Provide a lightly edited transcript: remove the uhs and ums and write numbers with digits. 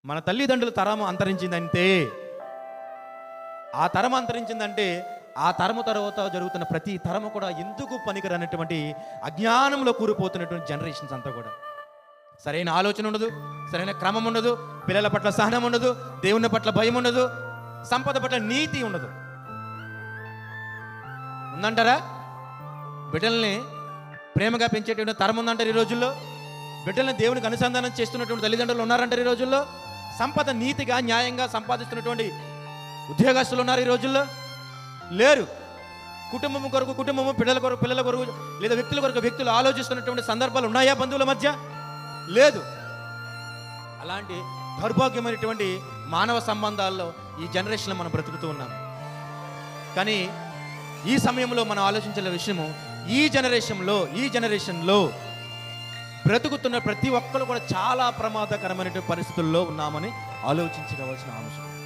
మన తల్లిదండ్రుల తరం అంతరించిందంటే, ఆ తరం అంతరించిందంటే ఆ తరము తర్వాత జరుగుతున్న ప్రతి తరము కూడా ఎందుకు పనికిరనటువంటి అజ్ఞానంలో కూరిపోతున్నటువంటి జనరేషన్స్ అంతా కూడా. సరైన ఆలోచన ఉండదు, సరైన క్రమం ఉండదు, పిల్లల పట్ల సహనం ఉండదు, దేవుని పట్ల భయం ఉండదు, సంపద పట్ల నీతి ఉండదు. ఉందంటారా? బిడ్డల్ని ప్రేమగా పెంచేటువంటి తరం ఉందంటారు ఈ రోజుల్లో. బిడ్డల్ని దేవునికి అనుసంధానం చేస్తున్నటువంటి తల్లిదండ్రులు ఉన్నారంటారు ఈ రోజుల్లో. సంపద నీతిగా న్యాయంగా సంపాదిస్తున్నటువంటి ఉద్యోగస్తులు ఉన్నారు ఈ రోజుల్లో. లేరు. కుటుంబం కొరకు కుటుంబము, పిల్లల కొరకు పిల్లల కొరకు, లేదా వ్యక్తుల కొరకు వ్యక్తులు ఆలోచిస్తున్నటువంటి సందర్భాలు ఉన్నాయా బంధువుల మధ్య? లేదు. అలాంటి దౌర్భాగ్యమైనటువంటి మానవ సంబంధాల్లో ఈ జనరేషన్లో మనం బ్రతుకుతూ ఉన్నాం. కానీ ఈ సమయంలో మనం ఆలోచించాల విషయము, ఈ జనరేషన్లో బ్రతుకుతున్న ప్రతి ఒక్కరు కూడా చాలా ప్రమాదకరమైనటువంటి పరిస్థితుల్లో ఉన్నామని ఆలోచించవలసిన అవసరం.